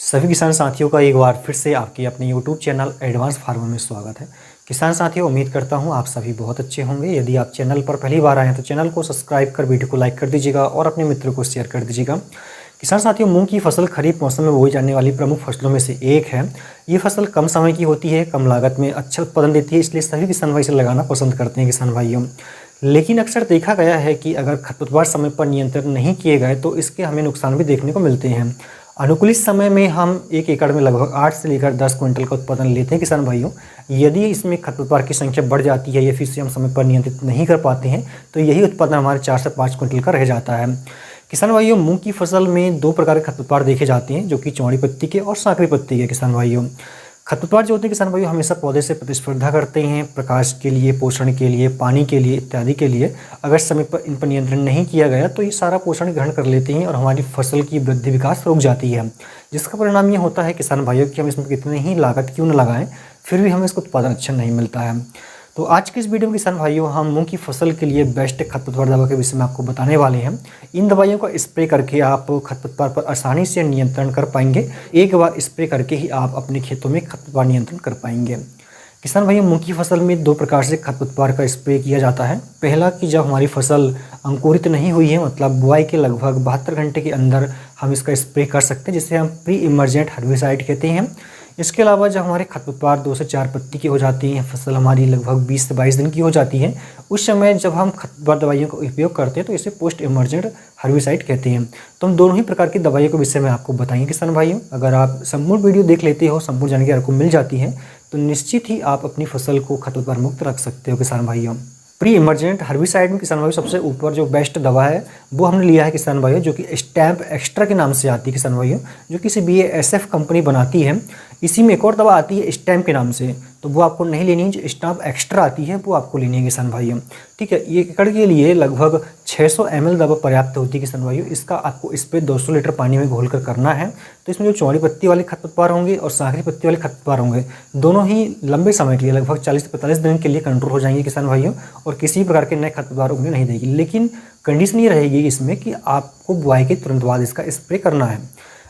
सभी किसान साथियों का एक बार फिर से आपके अपने YouTube चैनल एडवांस फार्मर में स्वागत है। किसान साथियों, उम्मीद करता हूं आप सभी बहुत अच्छे होंगे। यदि आप चैनल पर पहली बार आए हैं तो चैनल को सब्सक्राइब कर वीडियो को लाइक कर दीजिएगा और अपने मित्रों को शेयर कर दीजिएगा। किसान साथियों, मूंग की फसल खरीफ मौसम में बोई जाने वाली प्रमुख फसलों में से एक है। ये फसल कम समय की होती है, कम लागत में अच्छा उत्पादन देती है, इसलिए सभी किसान भाई इसे लगाना पसंद करते हैं किसान भाइयों। लेकिन अक्सर देखा गया है कि अगर खरपतवार समय पर नियंत्रण नहीं किए गए तो इसके हमें नुकसान भी देखने को मिलते हैं। अनुकूलित समय में हम 1 एकड़ में लगभग 8 से लेकर 10 क्विंटल का उत्पादन लेते हैं किसान भाइयों। यदि इसमें खरपतवार की संख्या बढ़ जाती है या फिर से हम समय पर नियंत्रित नहीं कर पाते हैं तो यही उत्पादन हमारे 4 से 5 क्विंटल का रह जाता है। किसान भाइयों, मूंग की फसल में 2 प्रकार के खरपतवार देखे जाते हैं, जो कि चौड़ी पत्ती के और सांकरी पत्ती के किसान भाइयों। खरपतवार जो होते हैं किसान भाइयों हमेशा पौधे से प्रतिस्पर्धा करते हैं, प्रकाश के लिए, पोषण के लिए, पानी के लिए इत्यादि के लिए। अगर समय पर इन पर नियंत्रण नहीं किया गया तो ये सारा पोषण ग्रहण कर लेते हैं और हमारी फसल की वृद्धि विकास रुक जाती है, जिसका परिणाम ये होता है किसान भाइयों कि हम इसमें कितने ही लागत क्यों न लगाएं फिर भी हमें इसका उत्पादन अच्छा नहीं मिलता है। तो आज के इस वीडियो में किसान भाइयों हम मूंग की फसल के लिए बेस्ट खरपतवार दवा के विषय में आपको बताने वाले हैं। इन दवाइयों का स्प्रे करके आप खरपतवार पर आसानी से नियंत्रण कर पाएंगे। एक बार स्प्रे करके ही आप अपने खेतों में खरपतवार नियंत्रण कर पाएंगे। किसान भाइयों, मूंग की फसल में 2 प्रकार से खरपतवार का स्प्रे किया जाता है। पहला कि जब हमारी फसल अंकुरित नहीं हुई है, मतलब बुआई के लगभग 72 घंटे के अंदर हम इसका स्प्रे कर सकते हैं, जिसे हम प्री इमर्जेंट हर्बिसाइड कहते हैं। इसके अलावा जब हमारे खरपतवार 2 से 4 पत्ती की हो जाती हैं, फसल हमारी लगभग 20 से 22 दिन की हो जाती है, उस समय जब हम खरपतवार दवाइयों का उपयोग करते हैं तो इसे पोस्ट इमर्जेंट हर्बिसाइड कहते हैं। तो हम दोनों ही प्रकार की दवाइयों के विषय में आपको बताएंगे किसान भाइयों। अगर आप संपूर्ण वीडियो देख लेते हो, संपूर्ण जानकारी आपको मिल जाती है तो निश्चित ही आप अपनी फसल को खरपतवार मुक्त रख सकते हो किसान भाइयों। प्री इमर्जेंट हर्बिसाइड में किसान भाइयों सबसे ऊपर जो बेस्ट दवा है वो हमने लिया है किसान भाइयों, जो कि स्टैम्प एक्स्ट्रा के नाम से आती है किसान भाइयों, जो कि BASF कंपनी बनाती है। इसी में एक और दवा आती है स्टैम्प के नाम से, तो वो आपको नहीं लेनी है। जो स्टैम्प एक्स्ट्रा आती है वो आपको लेनी है किसान भाइयों, ठीक है। 1 एकड़ के लिए लगभग 600 ml दवा पर्याप्त होती है किसान भाइयों। इसका आपको स्प्रे 200 लीटर पानी में घोल कर करना है। तो इसमें जो चौड़ी पत्ती वाले खरपतवार होंगे और सांकरी पत्ती वाले खरपतवार होंगे, दोनों ही लंबे समय के लिए लगभग 40 से 45 दिन के लिए कंट्रोल हो जाएंगे किसान भाइयों, और किसी प्रकार के नए खरपतवार उगने नहीं देगी। लेकिन कंडीशन ये रहेगी इसमें कि आपको बुआई के तुरंत बाद इसका स्प्रे करना है।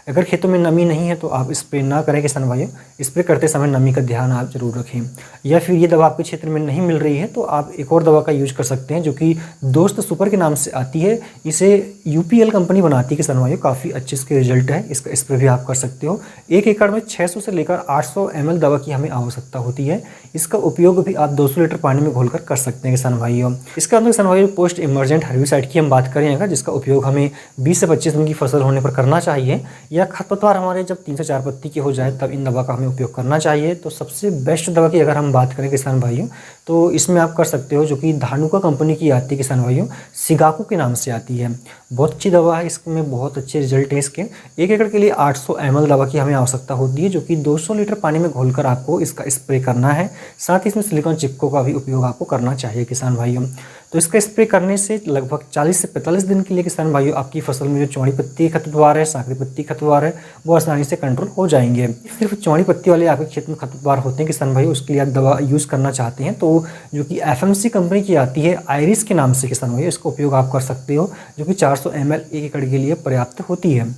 अगर खेतों में नमी नहीं है तो आप स्प्रे ना करें किसान भाइयों। स्प्रे करते समय नमी का ध्यान आप जरूर रखें। या फिर ये दवा आपके क्षेत्र में नहीं मिल रही है तो आप एक और दवा का यूज कर सकते हैं, जो कि दोस्त सुपर के नाम से आती है। इसे UPL कंपनी बनाती है किसान भाइयों, काफ़ी अच्छे इसके रिजल्ट है। इसका स्प्रे भी आप कर सकते हो। 1 एकड़ में 600 से लेकर 800 ml दवा की हमें आवश्यकता होती है। इसका उपयोग भी आप 200 लीटर पानी में घोलकर कर सकते हैं किसान भाइयों। इसके अंदर किसान भाइयों पोस्ट इमर्जेंट हर्बिसाइड की हम बात करेंगे, जिसका उपयोग हमें 20 से 25 दिन की फसल होने पर करना चाहिए, या खरपतवार हमारे जब 3 से 4 पत्ती की हो जाए तब इन दवा का हमें उपयोग करना चाहिए। तो सबसे बेस्ट दवा की अगर हम बात करें किसान भाइयों तो इसमें आप कर सकते हो, जो कि धानुका कंपनी की आती है किसान भाइयों, सिगाको के नाम से आती है। बहुत अच्छी दवा है, इसमें बहुत अच्छे रिजल्ट है इसके। 1 एकड़ के लिए 800 ml दवा की हमें आवश्यकता होती है, जो कि 200 लीटर पानी में घोलकर आपको इसका स्प्रे करना है। साथ ही इसमें सिलिकॉन चिपको का भी उपयोग आपको करना चाहिए किसान भाइयों। तो इसका स्प्रे करने से लगभग 40 से 45 दिन के लिए किसान भाइयों आपकी फसल में जो चौड़ी पत्ती खरपतवार है, सांकरी पत्ती खरपतवार है, वो आसानी से कंट्रोल हो जाएंगे। सिर्फ चौड़ी पत्ती वाले आपके खेत में खरपतवार होते हैं किसान भाई, उसके लिए आप दवा यूज़ करना चाहते हैं तो जो कि FMC कंपनी की आती है आयरिस के नाम से किसान भाई, इसका उपयोग आप कर सकते हो, जो कि 400 ml 1 एकड़ के लिए पर्याप्त होती है।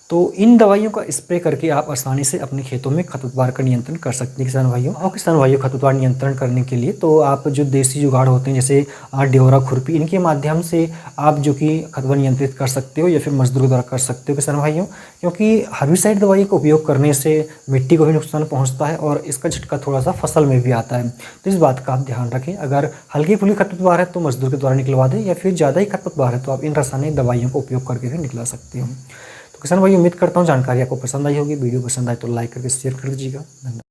तो इन दवाइयों का स्प्रे करके आप आसानी से अपने खेतों में खरपतवार का नियंत्रण कर सकते हैं किसान भाइयों। और किसान भाइयों, खरपतवार नियंत्रण करने के लिए तो आप जो देसी जुगाड़ होते हैं जैसे ड्योरा, खुरपी, इनके माध्यम से आप जो कि खरपतवार नियंत्रित कर सकते हो, या फिर मजदूरों द्वारा कर सकते हो किसान भाइयों। क्योंकि हर्बिसाइड दवाई का उपयोग करने से मिट्टी को भी नुकसान पहुँचता है और इसका झटका थोड़ा सा फसल में भी आता है। तो इस बात का आप ध्यान रखें। अगर हल्की फुल्की खरपतवार है तो मजदूर के द्वारा निकलवा दें, या फिर ज़्यादा ही खरपतवार है तो आप इन रासायनिक दवाइयों का उपयोग करके भी निकला सकते हो। तो किसान भाई, उम्मीद करता हूँ जानकारी आपको पसंद आई होगी। वीडियो पसंद आए तो लाइक करके शेयर कर दीजिएगा। धन्यवाद।